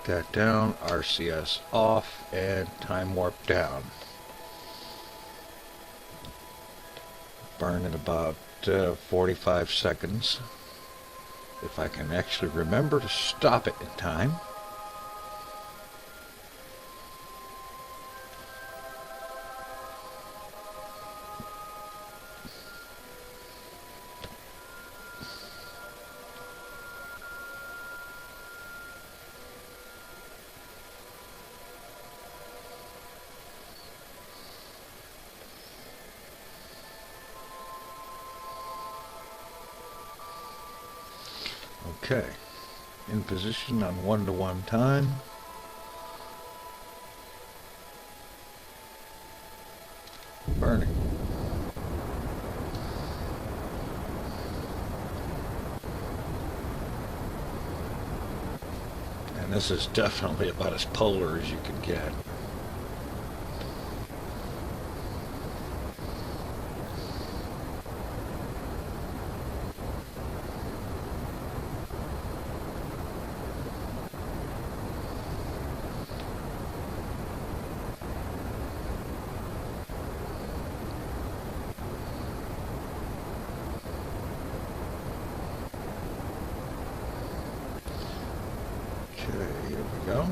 that down, RCS off, and time warp down. Burn in about 45 seconds. If I can actually remember to stop it in time. Okay, in position on 1-to-1 time. Burning. And this is definitely about as polar as you can get. Okay, here we go.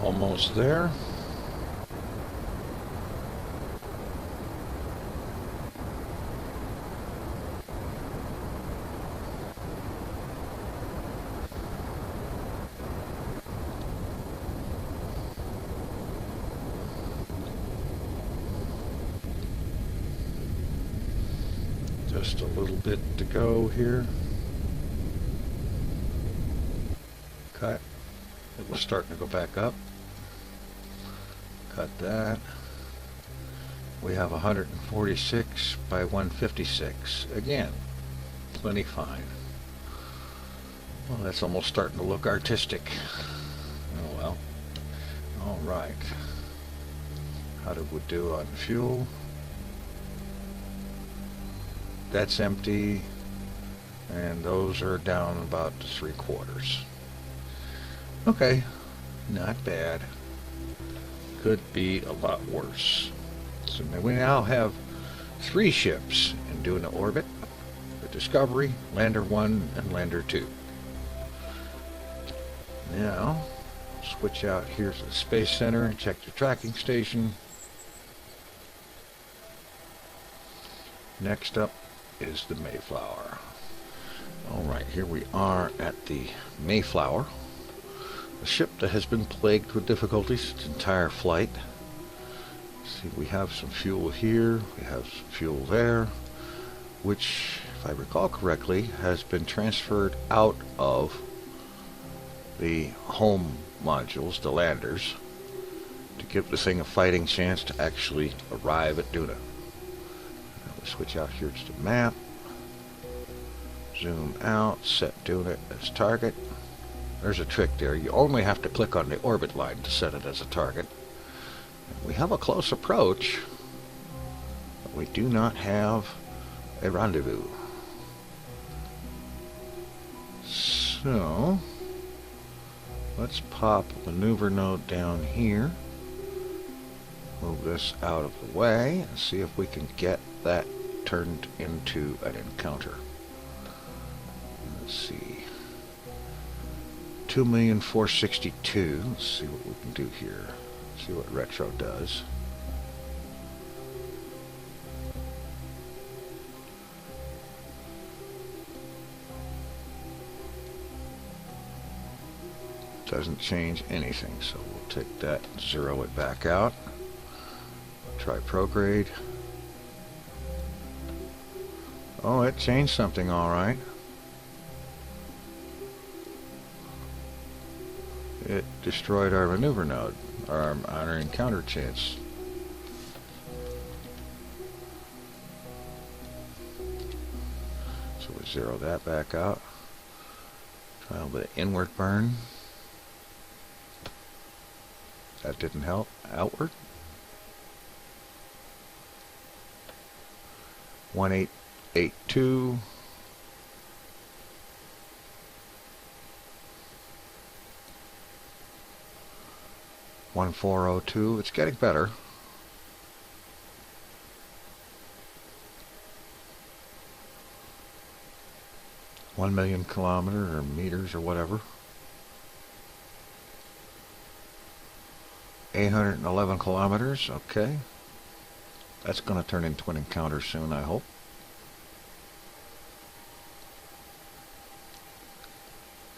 Almost there. Just a little bit to go here. Cut. It was starting to go back up. Cut that. We have 146 by 156. Again, plenty fine. Well, that's almost starting to look artistic. Oh well. All right. How did we do on fuel? That's empty, and those are down about 3/4. Okay, not bad. Could be a lot worse. So we now have 3 ships in Duna orbit: the Discovery, Lander 1, and Lander 2. Now, switch out here to the Space Center and check the tracking station. Next up is the Mayflower. Alright, here we are at the Mayflower, a ship that has been plagued with difficulties its entire flight. See, we have some fuel here, we have some fuel there, which, if I recall correctly, has been transferred out of the home modules, the landers, to give the thing a fighting chance to actually arrive at Duna. Switch out here to the map, zoom out, set Duna as target. There's a trick there. You only have to click on the orbit line to set it as a target. We have a close approach, but we do not have a rendezvous. So, let's pop a maneuver node down here. Move this out of the way and see if we can get that turned into an encounter. Let's see. 2,462,000. Let's see what we can do here. See what retro does. Doesn't change anything, so we'll take that, zero it back out. Try prograde. Oh, it changed something all right. It destroyed our maneuver node, or our encounter chance. So we zero that back out. Try a little bit of inward burn. That didn't help. Outward. 1882. $1402. It's getting better. $1 million kilometers or meters or whatever. 811 kilometers. Okay. That's going to turn into an encounter soon, I hope.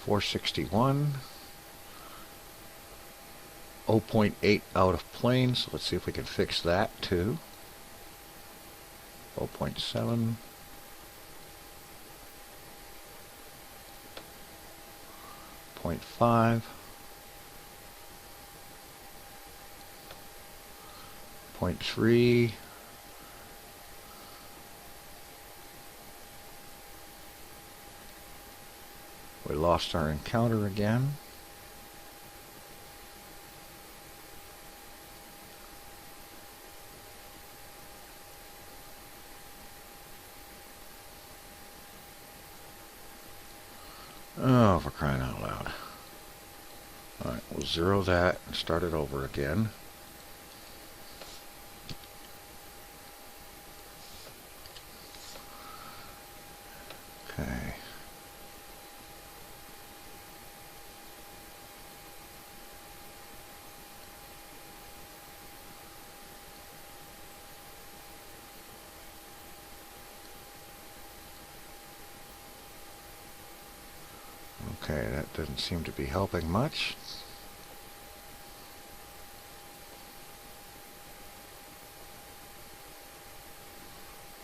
$461. 0.8 out of plane, so let's see if we can fix that too. 0.7. 0.5. 0.3. We lost our encounter again. Oh, for crying out loud. Alright, we'll zero that and start it over again. Okay. Okay, that doesn't seem to be helping much.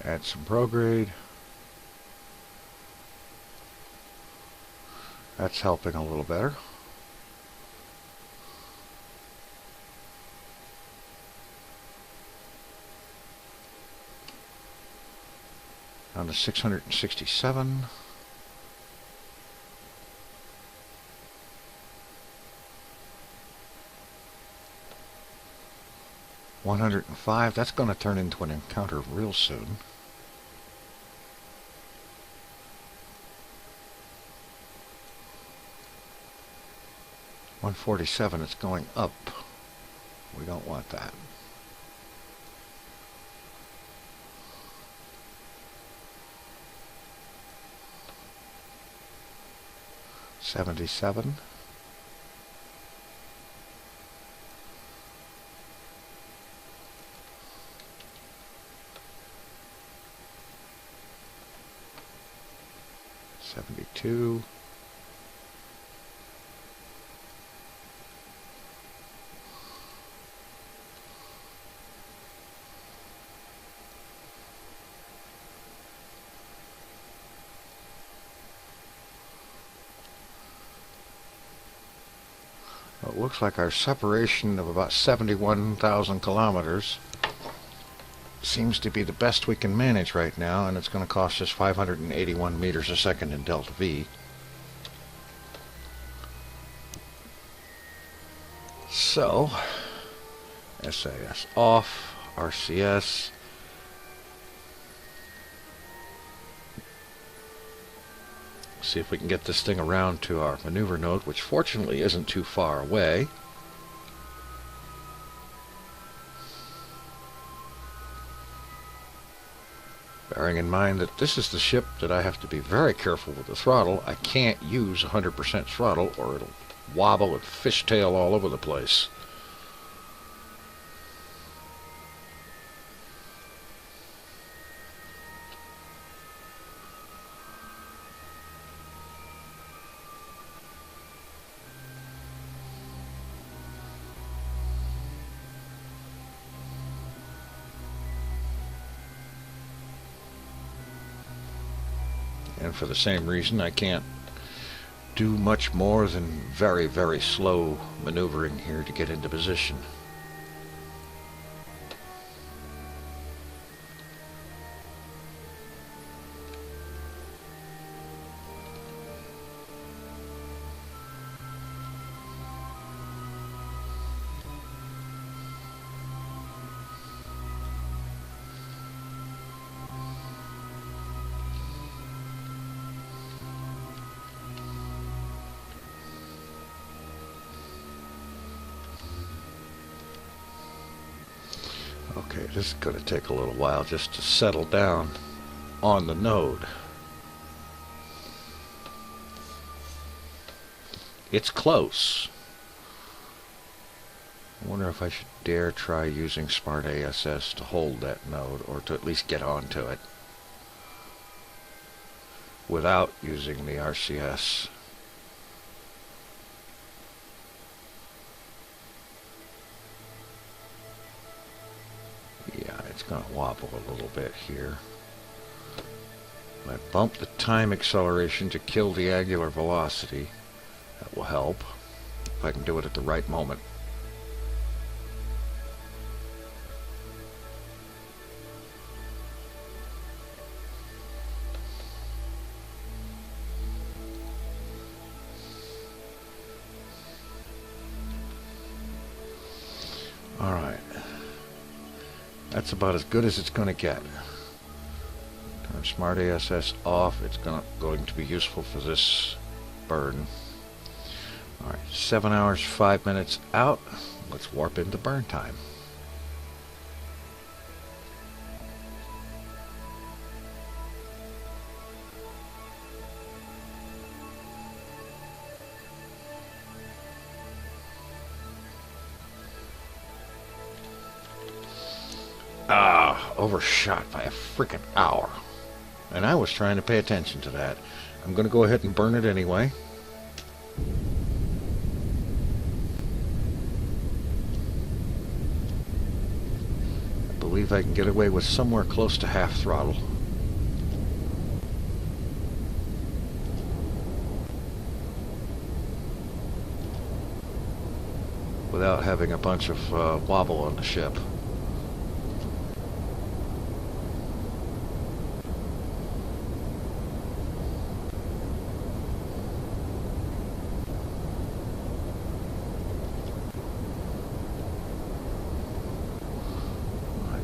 Add some prograde. That's helping a little better. Down to 667. 105. That's going to turn into an encounter real soon. $147. It's going up. We don't want that. $77. $72. Well, it looks like our separation of about 71,000 kilometers seems to be the best we can manage right now, and it's going to cost us 581 meters a second in delta V. So, SAS off, RCS. See if we can get this thing around to our maneuver node, which fortunately isn't too far away. Bearing in mind that this is the ship that I have to be very careful with the throttle. I can't use 100% throttle or it'll wobble and fishtail all over the place. and for the same reason I can't do much more than very, very slow maneuvering here to get into position. Okay, this is going to take a little while just to settle down on the node. It's close. I wonder if I should dare try using Smart ASS to hold that node, or to at least get onto it without using the RCS. Yeah, it's going to wobble a little bit here. I bump the time acceleration to kill the angular velocity. That will help, if I can do it at the right moment. Alright. That's about as good as it's going to get. Turn Smart ASS off. It's going to be useful for this burn. Alright, 7 hours, 5 minutes out. Let's warp into burn time. Overshot by a freaking hour. And I was trying to pay attention to that. I'm going to go ahead and burn it anyway. I believe I can get away with somewhere close to half throttle. Without having a bunch of wobble on the ship.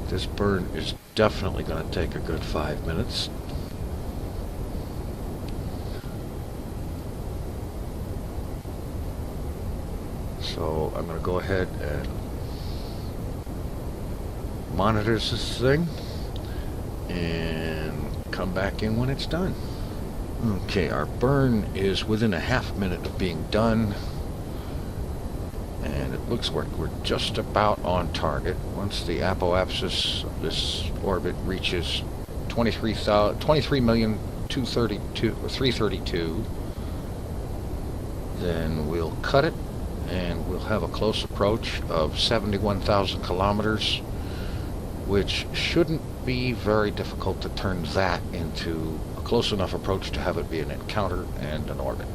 This burn is definitely going to take a good 5 minutes. So I'm going to go ahead and monitor this thing and come back in when it's done. Okay, our burn is within a half minute of being done. And it looks like we're just about on target. Once the apoapsis of this orbit reaches 23,232,332, then we'll cut it, and we'll have a close approach of 71,000 kilometers, which shouldn't be very difficult to turn that into a close enough approach to have it be an encounter and an orbit.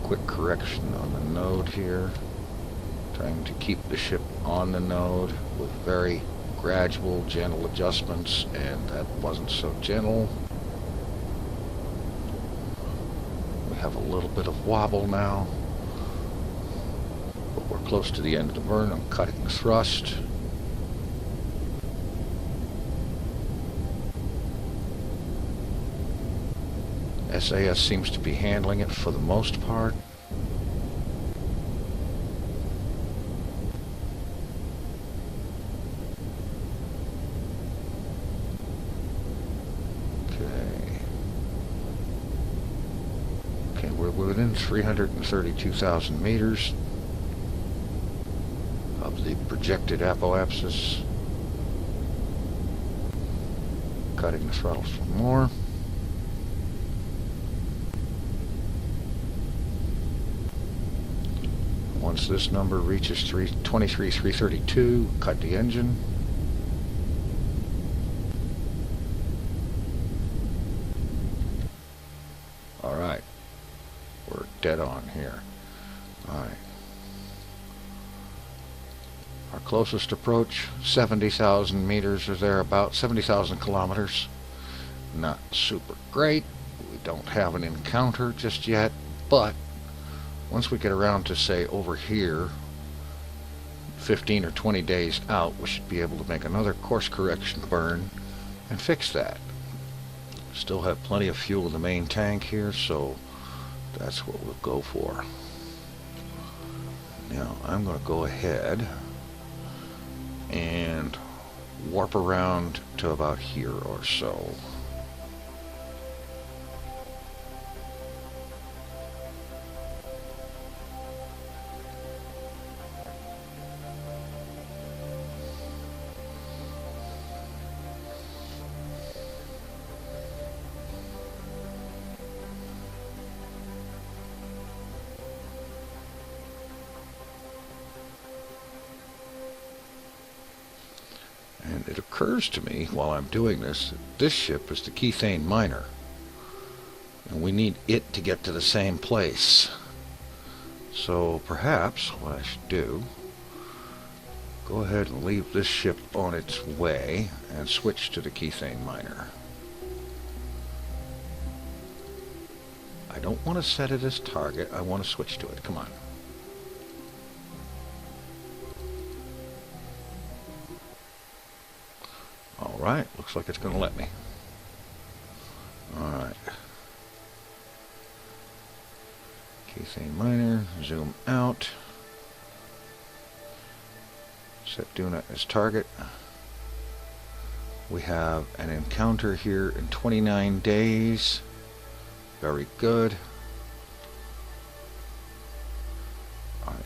Quick correction on the node here, trying to keep the ship on the node with very gradual, gentle adjustments, and that wasn't so gentle. We have a little bit of wobble now, but we're close to the end of the burn. I'm cutting thrust. SAS seems to be handling it for the most part. Okay, we're within 332,000 meters of the projected apoapsis. Cutting the throttle some more. Once this number reaches 23,332, cut the engine. head on here. Alright. Our closest approach, 70,000 meters or thereabout, 70,000 kilometers. Not super great. We don't have an encounter just yet, but once we get around to, say, over here, 15 or 20 days out, we should be able to make another course correction burn and fix that. Still have plenty of fuel in the main tank here, so that's what we'll go for. Now I'm going to go ahead and warp around to about here or so. And it occurs to me while I'm doing this, this ship is the Kethane miner. And we need it to get to the same place. So perhaps what I should do, go ahead and leave this ship on its way and switch to the Kethane miner. I don't want to set it as target, I want to switch to it. Come on. Alright, looks like it's going to let me. Alright. Kethane miner, zoom out. Set Duna as target. We have an encounter here in 29 days. Very good.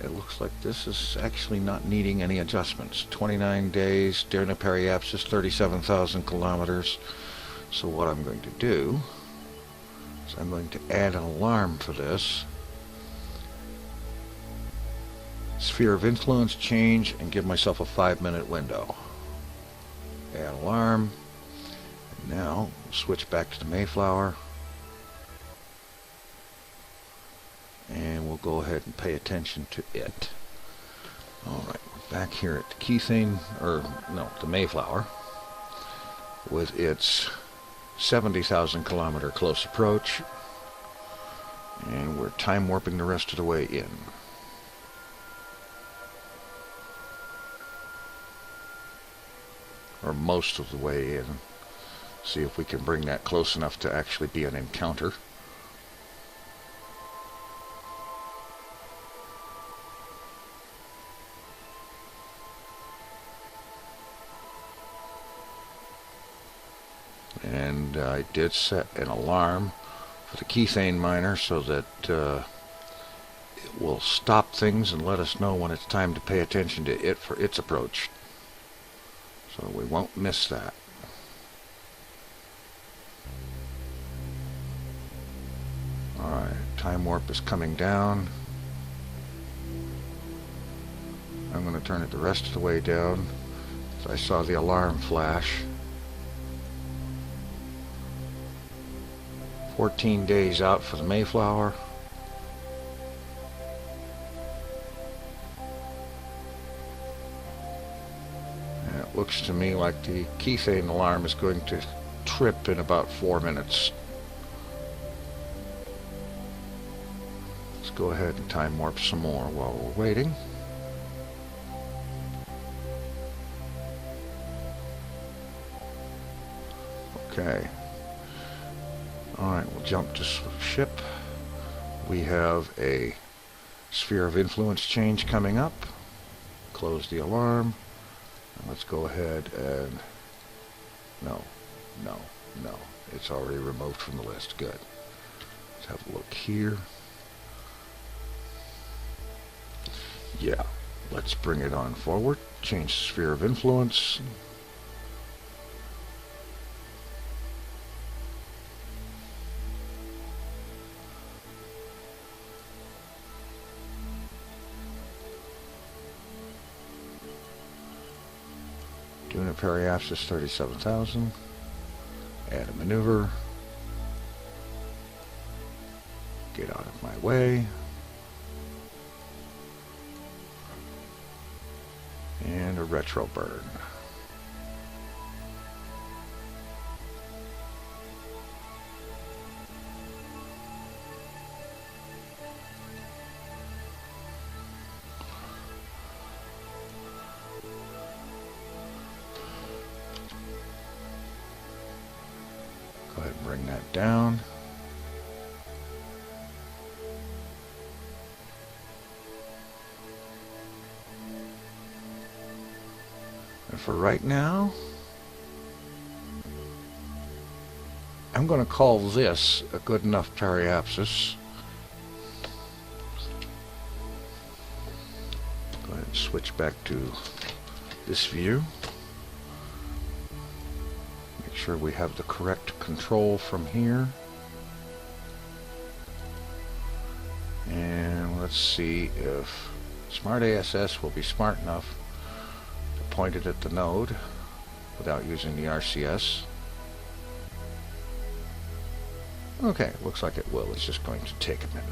It looks like this is actually not needing any adjustments. 29 days, Duna periapsis, 37,000 kilometers. So what I'm going to do is I'm going to add an alarm for this. Sphere of influence change and give myself a 5-minute window. Add alarm. And now we'll switch back to the Mayflower. And we'll go ahead and pay attention to it. Alright, we're back here at the Kethane, the Mayflower, with its 70,000 kilometer close approach. And we're time warping the rest of the way in. Or most of the way in. See if we can bring that close enough to actually be an encounter. And I did set an alarm for the Kethane miner so that it will stop things and let us know when it's time to pay attention to it for its approach. So we won't miss that. Alright, time warp is coming down. I'm going to turn it the rest of the way down. So I saw the alarm flash. 14 days out for the Mayflower. And it looks to me like the Kethane alarm is going to trip in about 4 minutes. Let's go ahead and time warp some more while we're waiting. Okay. Alright, we'll jump to ship. We have a sphere of influence change coming up. Close the alarm. And let's go ahead and... No. It's already removed from the list. Good. Let's have a look here. Yeah. Let's bring it on forward. Change the sphere of influence. Duna periapsis 37,000. Add a maneuver. Get out of my way. And a retro burn. Go ahead and bring that down. And for right now, I'm going to call this a good enough periapsis. Go ahead and switch back to this view. Make sure we have the correct control from here. And let's see if Smart ASS will be smart enough to point it at the node without using the RCS. Okay, looks like it will. It's just going to take a minute.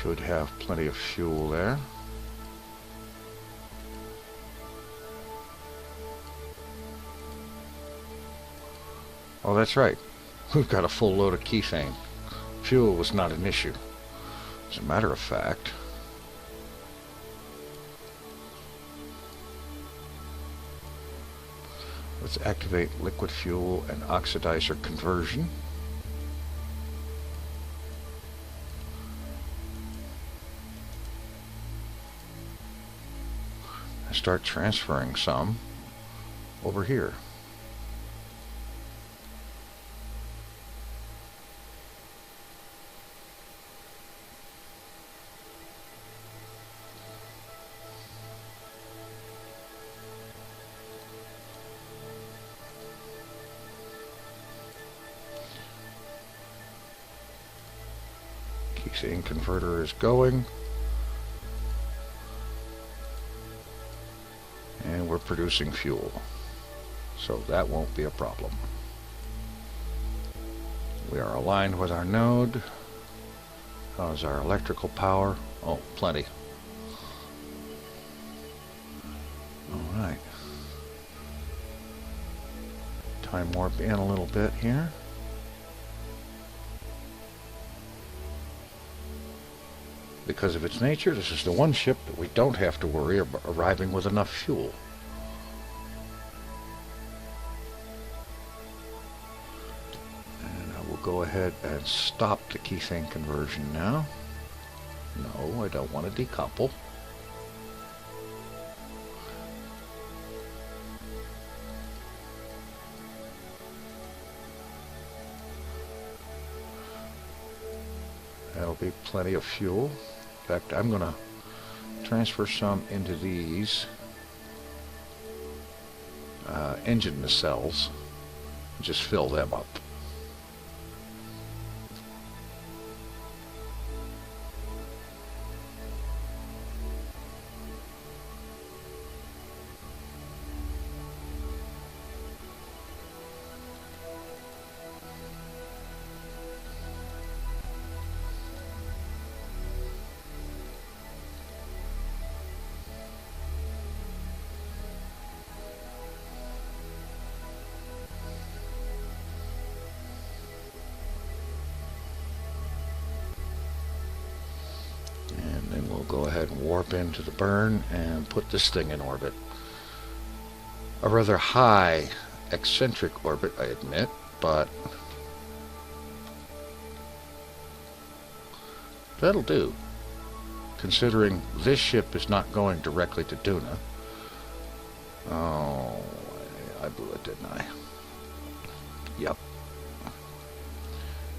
Should have plenty of fuel there. Oh, that's right. We've got a full load of kethane. Fuel was not an issue. As a matter of fact, let's activate liquid fuel and oxidizer conversion. And start transferring some over here. Kethane converter is going, and we're producing fuel, so that won't be a problem. We are aligned with our node. How's our electrical power? Oh, plenty. All right. Time warp in a little bit here. Because of its nature, this is the one ship that we don't have to worry about arriving with enough fuel. And I will go ahead and stop the kethane conversion now. No, I don't want to decouple. That'll be plenty of fuel. In fact, I'm going to transfer some into these engine nacelles and just fill them up. Go ahead and warp into the burn and put this thing in orbit. A rather high eccentric orbit, I admit, but that'll do, considering this ship is not going directly to Duna. Oh, I blew it, didn't I? Yep.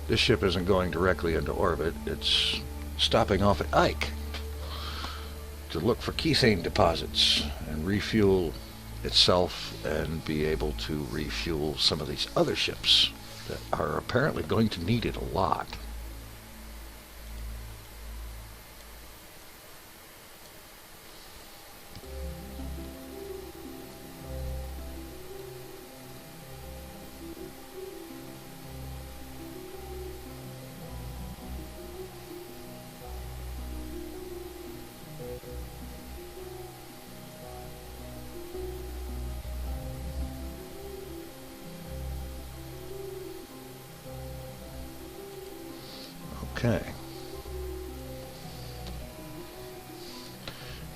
This ship isn't going directly into orbit. It's stopping off at Ike to look for kethane deposits and refuel itself and be able to refuel some of these other ships that are apparently going to need it a lot. Okay.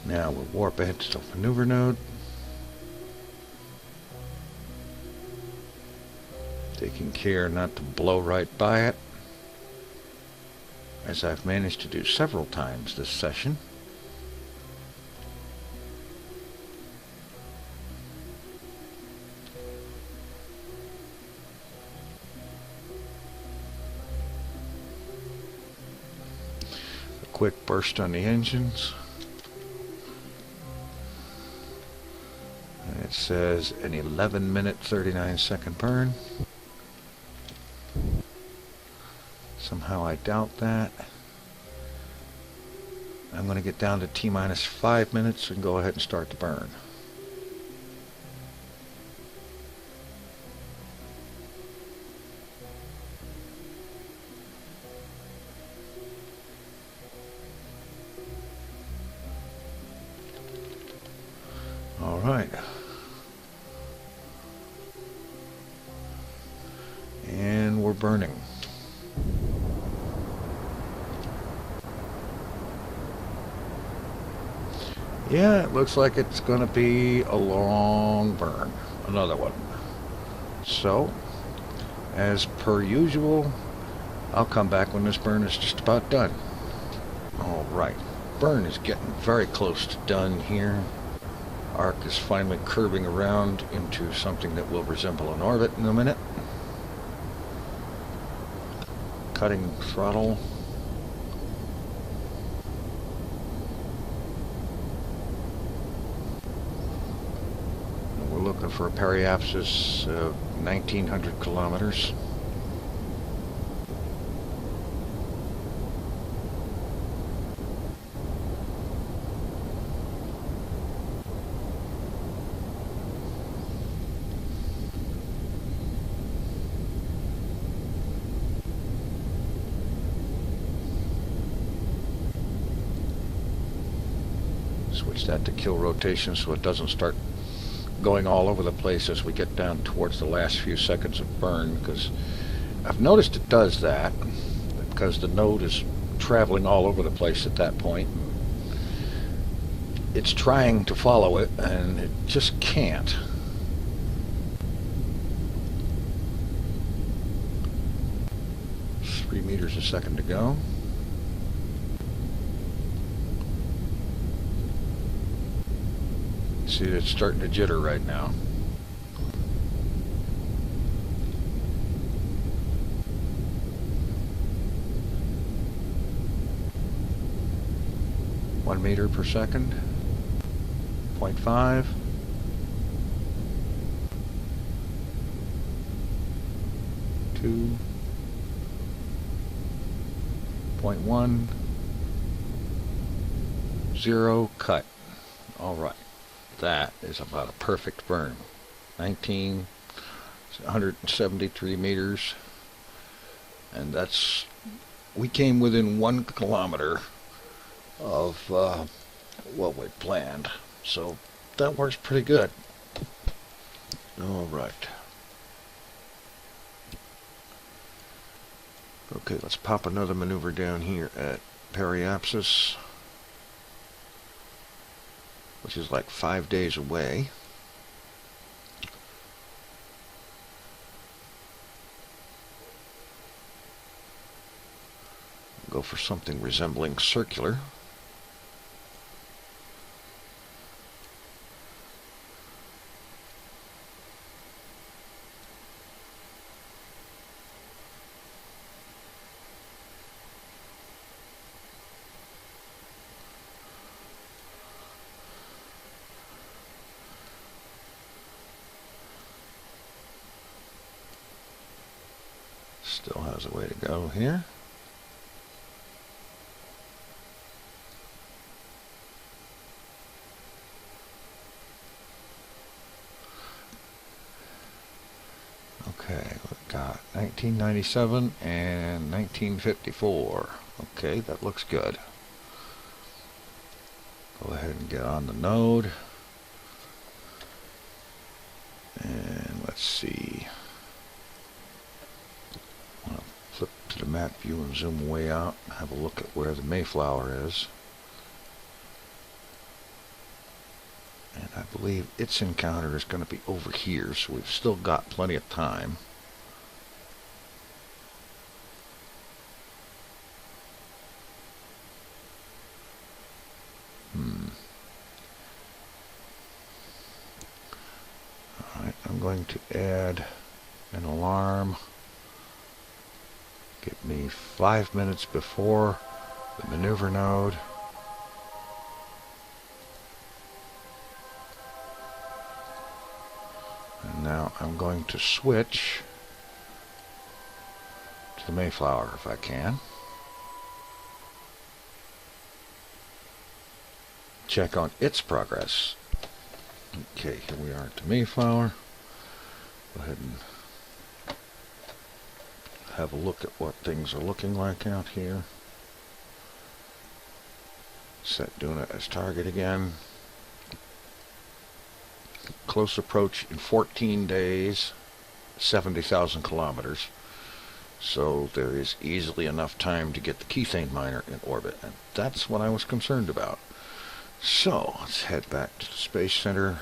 Now we'll warp ahead to the maneuver node. Taking care not to blow right by it, as I've managed to do several times this session. A quick burst on the engines. And it says an 11-minute 39-second burn. Somehow I doubt that. I'm going to get down to T-minus 5 minutes and go ahead and start the burn. All right. And we're burning. Yeah, it looks like it's going to be a long burn. Another one. So, as per usual, I'll come back when this burn is just about done. Alright, burn is getting very close to done here. Arc is finally curving around into something that will resemble an orbit in a minute. Cutting throttle. Looking for a periapsis of 1900 kilometers. Switch that to kill rotation so it doesn't start going all over the place as we get down towards the last few seconds of burn, because I've noticed it does that because the node is traveling all over the place at that point. It's trying to follow it and it just can't. Three meters a second to go. See, it's starting to jitter right now. One meter per second. 0.5. 2. 0.1. 0. Cut. All right. That is about a perfect burn. 173 meters, and that's, we came within 1 kilometer of what we planned, so that works pretty good. All right. Okay, let's pop another maneuver down here at periapsis, which is like 5 days away. Go for something resembling circular. Still has a way to go here. Okay, we've got 1997 and 1954. Okay, that looks good. Go ahead and get on the node. And let's see. Flip to the map view and zoom way out. Have a look at where the Mayflower is. And I believe its encounter is going to be over here, so we've still got plenty of time. Alright, I'm going to add an alarm. Get me 5 minutes before the maneuver node. And now I'm going to switch to the Mayflower if I can. Check on its progress. Okay, here we are at the Mayflower. Go ahead and have a look at what things are looking like out here. Set Duna as target again. Close approach in 14 days, 70,000 kilometers. So there is easily enough time to get the Kethane miner in orbit, and that's what I was concerned about. So let's head back to the Space Center,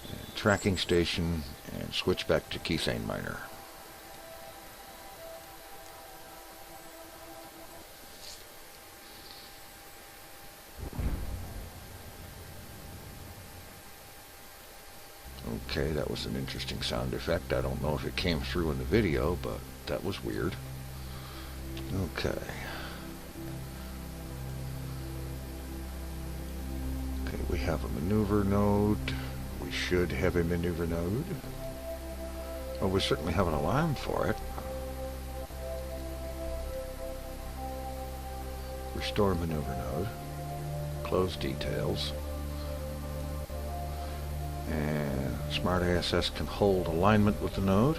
and tracking station, and switch back to Kethane miner. Okay, that was an interesting sound effect. I don't know if it came through in the video, but that was weird. Okay. Okay, we have a maneuver node. We should have a maneuver node. Well, we certainly have an alarm for it. Restore maneuver node. Close details. And Smart ASS can hold alignment with the node.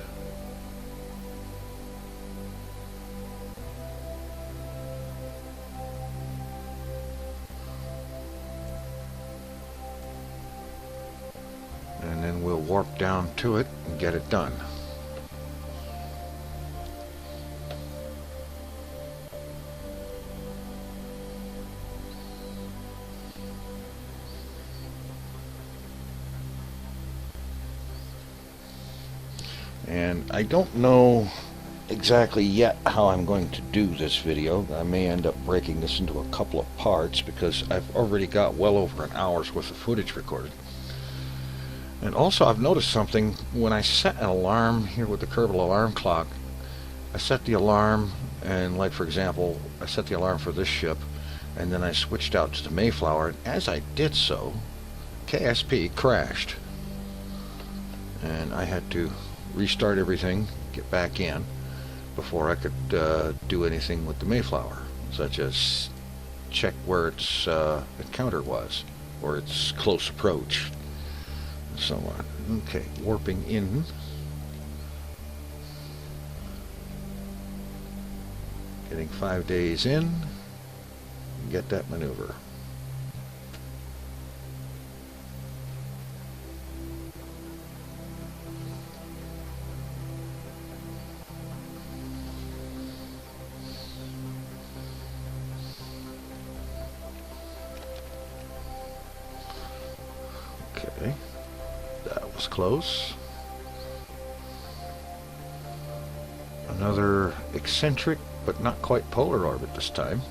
And then we'll warp down to it and get it done. And I don't know exactly yet how I'm going to do this video. I may end up breaking this into a couple of parts because I've already got well over an hour's worth of footage recorded. And also I've noticed something. When I set an alarm here with the Kerbal alarm clock, I set the alarm, and like for example, I set the alarm for this ship, and then I switched out to the Mayflower, and as I did so, KSP crashed. And I had to restart everything, get back in, before I could do anything with the Mayflower, such as check where its encounter was, or its close approach, and so on. Okay, warping in. Getting 5 days in, get that maneuver. Okay, that was close. Another eccentric, but not quite polar orbit this time.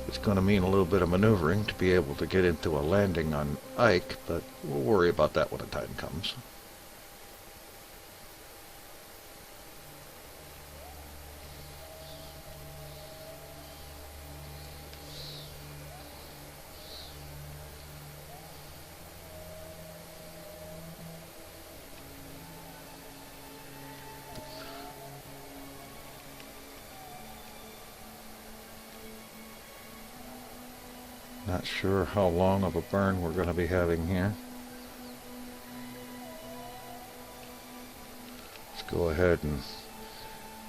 It's going to mean a little bit of maneuvering to be able to get into a landing on Ike, but we'll worry about that when the time comes. Not sure how long of a burn we're going to be having here. Let's go ahead and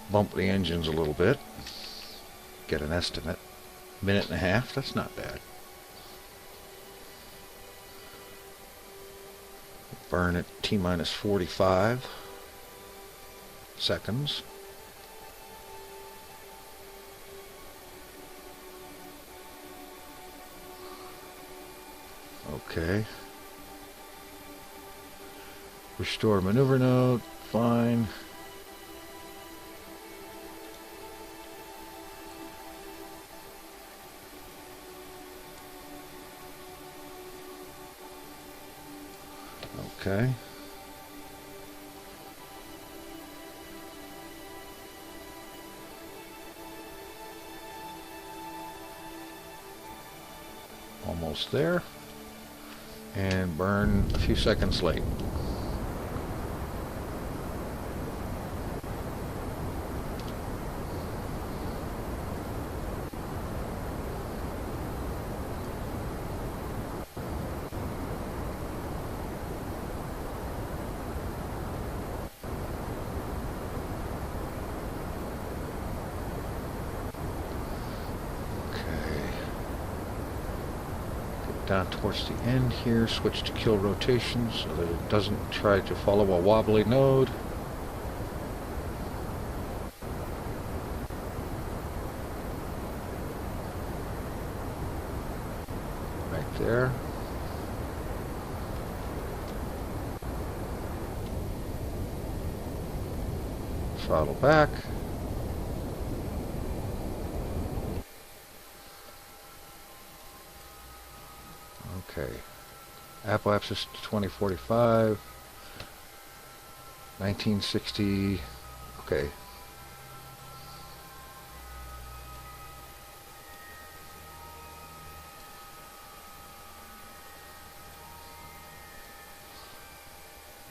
bump the engines a little bit. Get an estimate. Minute and a half, that's not bad. Burn at T-minus 45 seconds. Okay. Restore maneuver node. Fine. Okay. Almost there. And burn a few seconds late. Down towards the end here, switch to kill rotation so that it doesn't try to follow a wobbly node. Right there. Throttle back. Okay, apoapsis 2045, 1960, okay.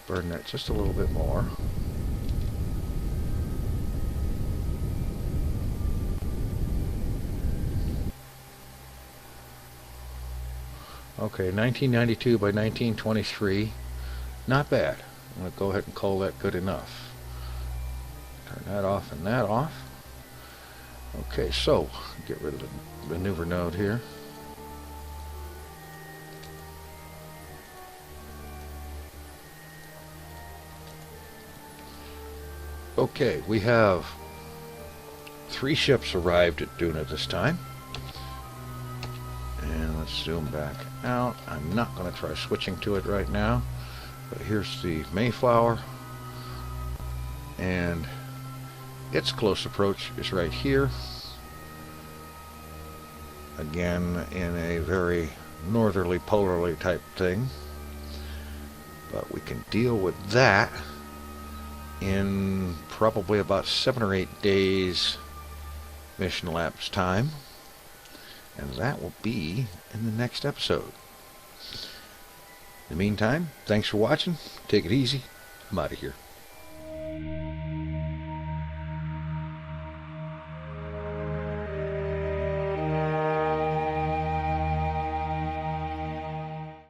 Burn that just a little bit more. Okay, 1992 by 1923. Not bad. I'm going to go ahead and call that good enough. Turn that off and that off. Okay, so get rid of the maneuver node here. Okay, we have 3 ships arrived at Duna this time. And let's zoom back out. I'm not going to try switching to it right now, but here's the Mayflower, and its close approach is right here. Again, in a very northerly, polarly type thing, but we can deal with that in probably about 7 or 8 days mission lapse time. And that will be in the next episode. In the meantime, thanks for watching. Take it easy. I'm out of here.